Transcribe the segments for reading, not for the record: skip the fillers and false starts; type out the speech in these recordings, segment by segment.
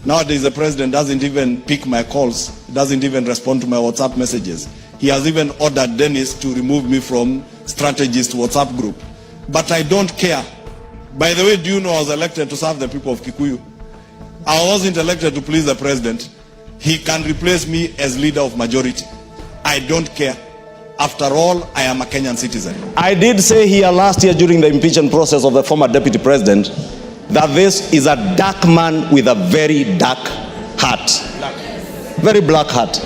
Nowadays, the president doesn't even pick my calls, doesn't even respond to my WhatsApp messages. He has even ordered Dennis to remove me from Strategist WhatsApp group. But I don't care. By the way, do you know I was elected to serve the people of Kikuyu? I wasn't elected to please the president. He can replace me as leader of majority. I don't care. After all, I am a Kenyan citizen. I did say here last year during the impeachment process of the former deputy president that this is a dark man with a very dark heart. Very black heart.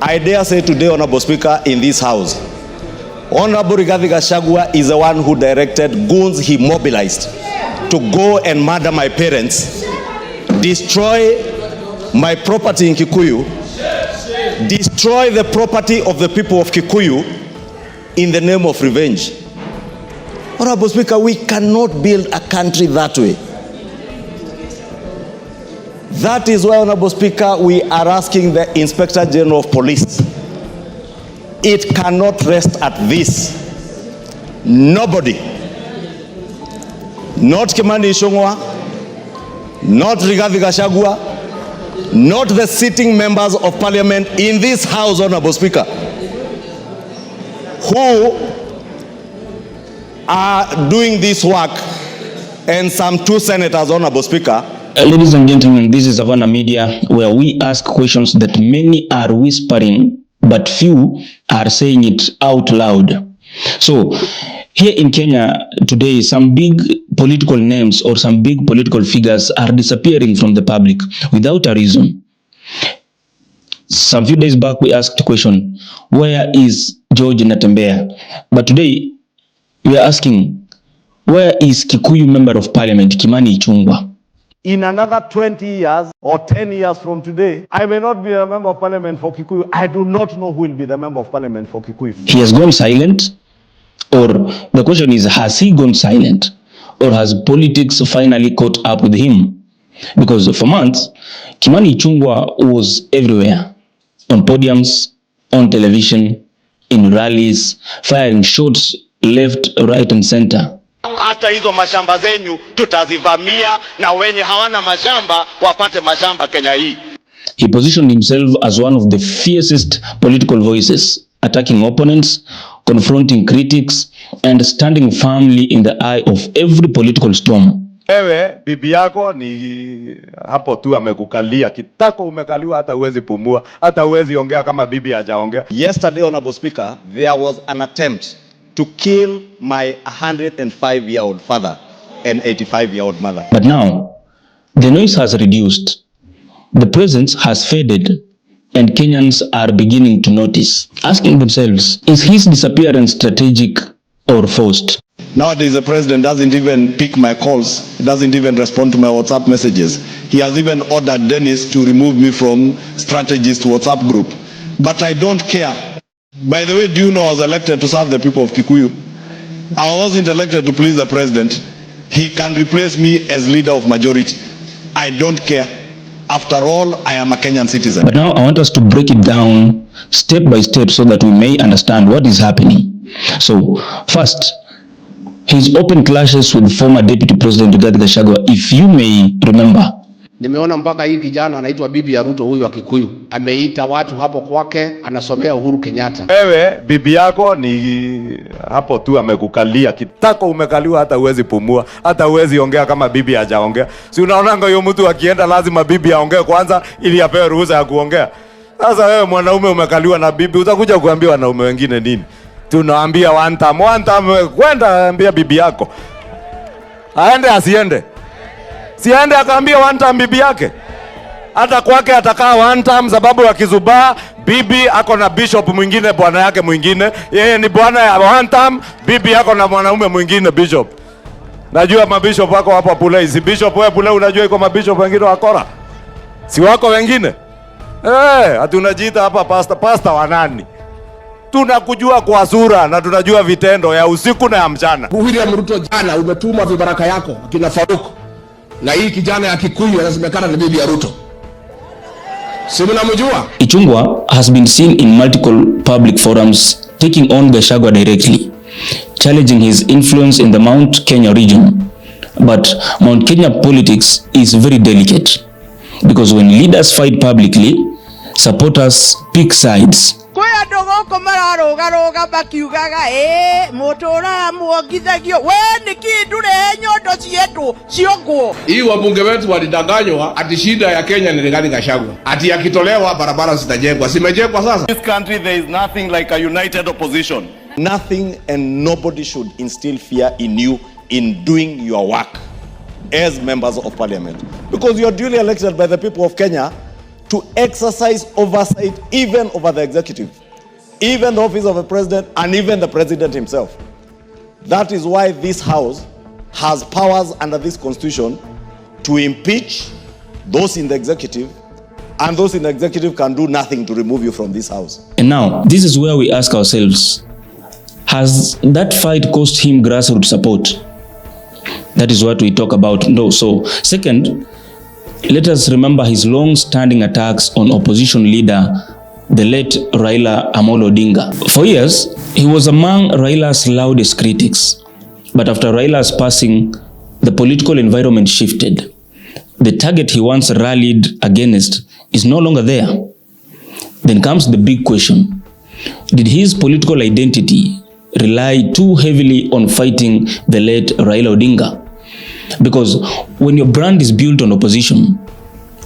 I dare say today, Honorable Speaker, in this house, Honorable Rigathi Gachagua is the one who directed goons he mobilized to go and murder my parents, destroy my property in Kikuyu, destroy the property of the people of Kikuyu in the name of revenge. Honorable Speaker, we cannot build a country that way. That is why, Honorable Speaker, we are asking the Inspector General of Police. It cannot rest at this. Nobody, not Kimani Ichung'wah, not Rigathi Gachagua, not the sitting members of parliament in this house, Honorable Speaker, who are doing this work, and some 2 senators, Honorable Speaker. Ladies and gentlemen, this is Havana Media, where we ask questions that many are whispering, but few are saying it out loud. So, here in Kenya today, some big political names or some big political figures are disappearing from the public without a reason. Some few days back, we asked the question, where is George Natembeya? But today, we are asking, where is Kikuyu Member of Parliament, Kimani Ichung'wah? In another 20 years or 10 years from today, I may not be a member of parliament for Kikuyu. I do not know who will be the member of parliament for Kikuyu. He has gone silent, or the question is, has he gone silent, or has politics finally caught up with him? Because for months, Kimani Ichung'wah was everywhere, on podiums, on television, in rallies, firing shots left, right and center. Hata hizo mashamba zenyu tutazivamia na wenye hawana mashamba wapate mashamba Kenya hii. He positioned himself as one of the fiercest political voices, attacking opponents, confronting critics, and standing firmly in the eye of every political storm. Ewe, bibi yako ni hapo tu amekukalia, kitako umekaliwa hata uwezi pumua, hata uwezi ongea kama bibi hajaongea. Yesterday, Honorable Speaker, there was an attempt to kill my 105-year-old father and 85-year-old mother. But now, the noise has reduced, the presence has faded, and Kenyans are beginning to notice, asking themselves, is his disappearance strategic or forced? Nowadays, the president doesn't even pick my calls, doesn't even respond to my WhatsApp messages. He has even ordered Dennis to remove me from Strategist WhatsApp group. But I don't care. By the way, do you know I was elected to serve the people of Kikuyu? I wasn't elected to please the president. He can replace me as leader of majority. I don't care. After all, I am a Kenyan citizen. But now I want us to break it down step by step so that we may understand what is happening. So, first, his open clashes with former Deputy President Rigathi Gachagua, if you may remember. Nimeona mpaka hii kijana anaitwa bibi ya Ruto, huyu wa Kikuyu ameita watu hapo kwake, anasomea Uhuru Kenyatta. Ewe, bibi yako ni hapo tu amekukalia, kitako umekaliwa hata uwezi pumua, hata uwezi ongea kama bibi hajaongea. Si unaonanga huyo mtu akienda lazima bibi aongee kwanza ili apewe ruhusa ya kuongea. Sasa wewe mwanaume umekaliwa na bibi, utakuja kuambia wanaume wengine nini? Tunaambia one time kwenda ambia bibi yako. Aende asiende? Siende akaambia one time bibi yake. Hata kwake atakaa one time sababu ya kizubaa. Bibi ako na bishop mwingine, bwana yake mwingine. Yeye ni bwana ya one time, bibi yako na mwanaume mwingine bishop. Najua mabishop wako hapa Pulei. Si bishop wewe Pulei unajua iko mabishop wengine wakora? Si wako wengine? Hata unajiita hapa pastor wa nani? Tunakujua kwa sura na tunajua vitendo ya usiku na ya mchana. William Ruto, jana umetuma vibaraka yako kina Faruk. Na hii kijana ya Kikuyu anasemekana ni bibi ya Ruto. Si mnamjua? Ichung'wah has been seen in multiple public forums taking on Gachagua directly, challenging his influence in the Mount Kenya region, But Mount Kenya politics is very delicate because when leaders fight publicly, supporters pick sides. Hii wabunge wetu walidanganywa ati shida ya Kenya ni Rigathi Gachagua. Ati akitolewa barabara zitajengwa. Simejengwa sasa. In this country there is nothing like a united opposition. Nothing and nobody should instill fear in you in doing your work as members of parliament, because you are duly elected by the people of Kenya to exercise oversight even over the executive, even the office of the president, and even the president himself. That is why this house has powers under this constitution to impeach those in the executive, and those in the executive can do nothing to remove you from this house. And now, this is where we ask ourselves, has that fight cost him grassroots support? That is what we talk about. No. So, second, let us remember his long-standing attacks on opposition leader, the late Raila Amolo Odinga. For years, he was among Raila's loudest critics. But after Raila's passing, the political environment shifted. The target he once rallied against is no longer there. Then comes the big question. Did his political identity rely too heavily on fighting the late Raila Odinga? Because when your brand is built on opposition,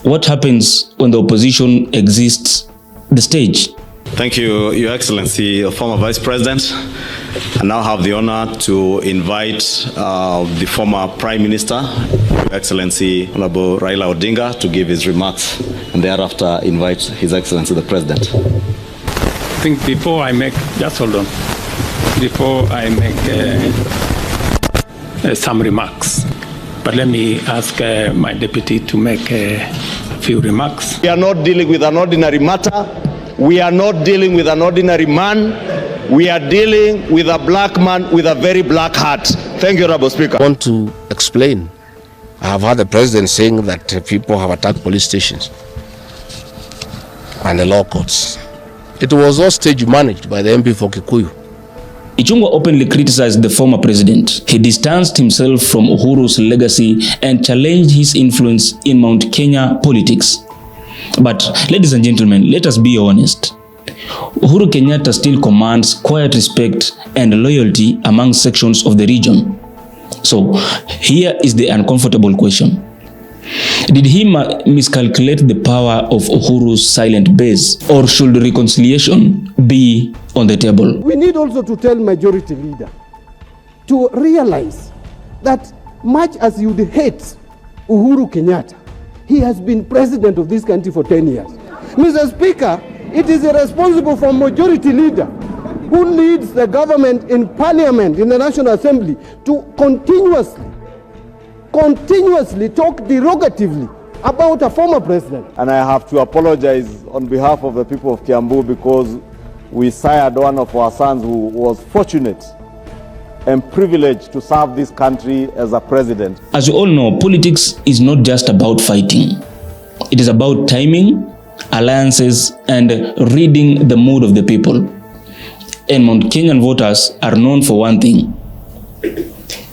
what happens when the opposition exits the stage? Thank you, Your Excellency, former Vice President. I now have the honor to invite the former Prime Minister, Your Excellency Honorable Raila Odinga, to give his remarks, and thereafter invite His Excellency the President. I think before I make, just hold on, before I make some remarks, but let me ask my deputy to make a few remarks. We are not dealing with an ordinary matter. We are not dealing with an ordinary man. We are dealing with a black man with a very black heart. Thank you, Honorable Speaker. I want to explain. I have heard the president saying that people have attacked police stations and the law courts. It was all stage managed by the MP for Kikuyu. Ichung'wah openly criticized the former president. He distanced himself from Uhuru's legacy and challenged his influence in Mount Kenya politics. But, ladies and gentlemen, let us be honest. Uhuru Kenyatta still commands quiet respect and loyalty among sections of the region. So, here is the uncomfortable question. Did he miscalculate the power of Uhuru's silent base, or should reconciliation be on the table? We need also to tell majority leader to realize that much as you hate Uhuru Kenyatta, he has been president of this country for 10 years. Mr. Speaker, it is irresponsible for majority leader who leads the government in parliament, in the National Assembly, to continuously talk derogatively about a former president. And I have to apologize on behalf of the people of Kiambu, because we sired one of our sons who was fortunate and privileged to serve this country as a president. As you all know, politics is not just about fighting. It is about timing, alliances, and reading the mood of the people. And Mount Kenyan voters are known for one thing.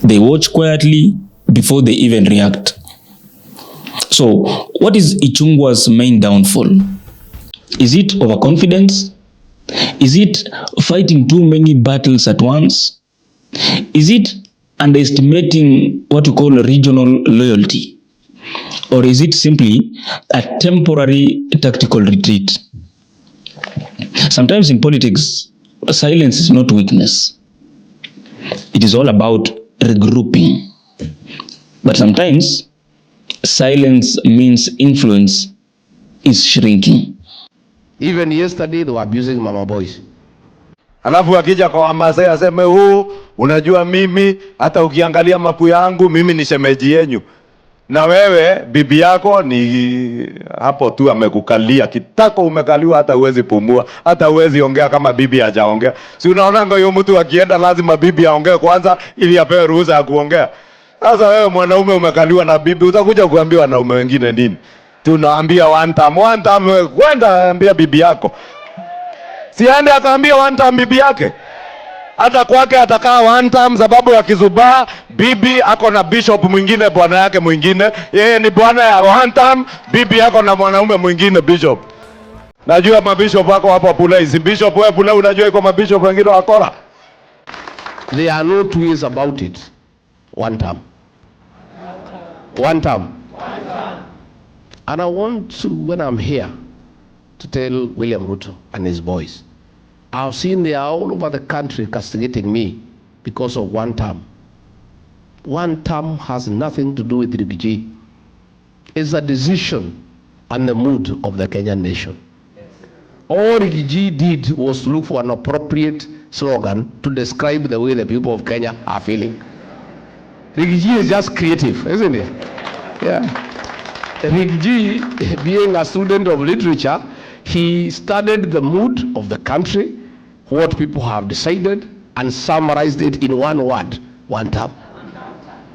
They watch quietly before they even react. So, what is Ichung'wah's main downfall? Is it overconfidence? Is it fighting too many battles at once? Is it underestimating what we call regional loyalty? Or is it simply a temporary tactical retreat? Sometimes in politics, silence is not weakness. It is all about regrouping. But sometimes, silence means influence is shrinking. Even yesterday, they were abusing mama boys. Alafu akija kwa Wamasai aseme unajua mimi hata ukiangalia mapu yangu mimi ni shemeji yenyu. Na wewe bibi yako ni hapo tu amekukalia kitako, umekaliwa hata uwezi pumua, hata uwezi ongea kama bibi hajaongea. Si unaonanga huyo mtu akienda lazima bibi aongee kwanza ili apewe ruhusa ya kuongea. Sasa wewe mwanaume umekaliwa na bibi, utakuja kuambia wanaume wengine nini? Tunaambia one time kwenda ambia bibi yako. Si aende akaambia one time bibi yake. Hata kwake atakaa one term sababu ya kizubaa. Bibi ako na bishop mwingine, bwana yake mwingine. Yeye ni bwana ya one term, bibi ako na mwanaume mwingine bishop. Najua mabishop wako hapo Pulei. Si bishop wewe Pulei unajua iko mabishop wengine wakora. There are no two ways about it. One term. One term. And I want to, when I'm here, to tell William Ruto and his boys, I've seen they are all over the country castigating me because of one term. One term has nothing to do with Rigathi. It's a decision and the mood of the Kenyan nation. All Rigathi did was to look for an appropriate slogan to describe the way the people of Kenya are feeling. Rigathi is just creative, isn't it? Yeah. Rigathi, being a student of literature, he studied the mood of the country, what people have decided, and summarized it in one word, one term.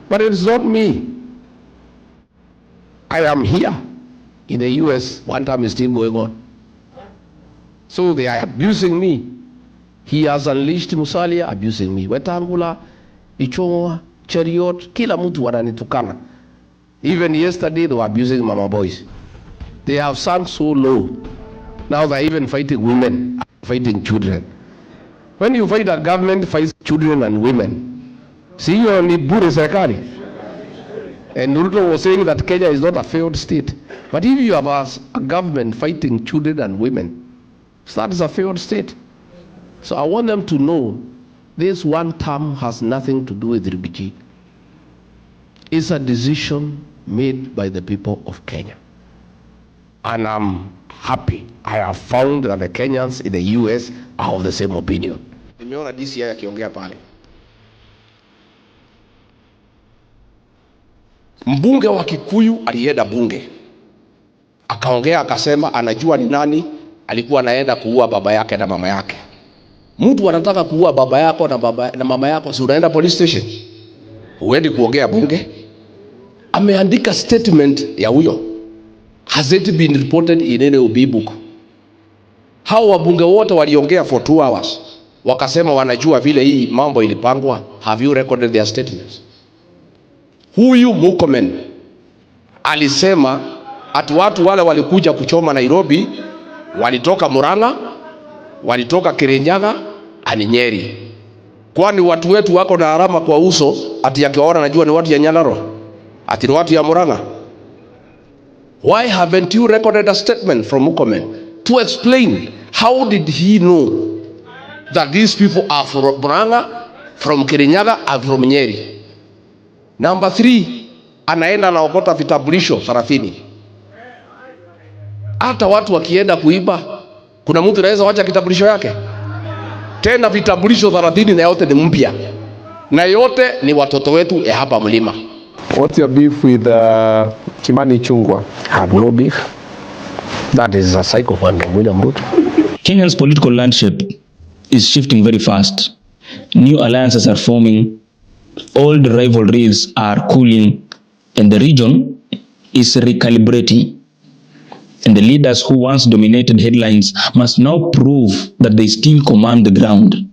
But it's not me. I am here. In the US, one term is still going on. So they are abusing me. He has unleashed Musalia abusing me. Wetangula, Ichung'wah, Cheriot, kila mtu wananitukana. Even yesterday they were abusing Mama Boys. They have sunk so low. Now they're even fighting women, fighting children. When you fight a government, fights children and women. See, you only bure serikali. And Ruto was saying that Kenya is not a failed state. But if you have a government fighting children and women, that is a failed state. So I want them to know this one term has nothing to do with Rigathi. It's a decision made by the people of Kenya. And I'm happy. I have found that the Kenyans in the US are of the same opinion. Nimeona DCI akiongea pale. Mbunge wa Kikuyu alienda bunge. Akaongea akasema anajua ni nani alikuwa anaenda kuua baba yake na mama yake. Mtu anataka kuua baba yako na mama yako, si unaenda police station? Huendi kuongea bunge? Ameandika statement ya huyo. Has it been reported in any OB book? Hao wabunge wote waliongea for 2 hours. Wakasema wanajua vile hii mambo ilipangwa. Have you recorded their statements? Huyu Murkomen alisema ati watu wale walikuja kuchoma Nairobi walitoka Murang'a, walitoka Kirinyaga, ani Nyeri. Kwani watu wetu wako na alama kwa uso ati yakiwaona najua ni watu ya Nyandarua, ati ni watu ya Murang'a. Why haven't you recorded a statement from Murkomen to explain how did he know that these people are from Murang'a, from Kirinyaga, and from Nyeri? Number 3, anaenda anaokota vitambulisho 30. Hata watu wakienda kuiba, kuna mtu anaweza wacha kitambulisho yake? Tena vitambulisho 30 na yote ni mpya. Na yote ni watoto wetu ya hapa mlima. What's your beef with Kimani Ichung'wah? I have no beef. That is a psychopath, William Ruto. Kenya's political landscape is shifting very fast. New alliances are forming, old rivalries are cooling, and the region is recalibrating. And the leaders who once dominated headlines must now prove that they still command the ground.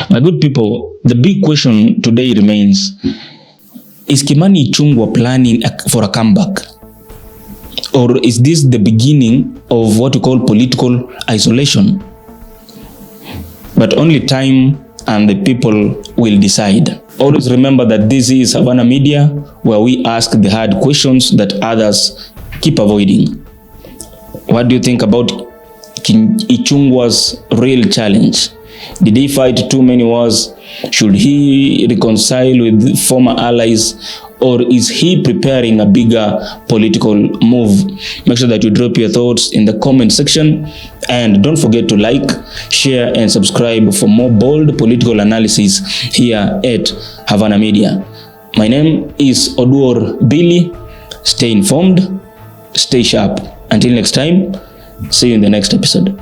My good people, the big question today remains, is Kimani Ichung'wah planning for a comeback? Or is this the beginning of what we call political isolation? But only time and the people will decide. Always remember that this is Havana Media, where we ask the hard questions that others keep avoiding. What do you think about Ichung'wah's real challenge? Did he fight too many wars? Should he reconcile with former allies? Or is he preparing a bigger political move? Make sure that you drop your thoughts in the comment section. And don't forget to like, share, and subscribe for more bold political analysis here at Havana Media. My name is Oduor Billy. Stay informed, stay sharp. Until next time, see you in the next episode.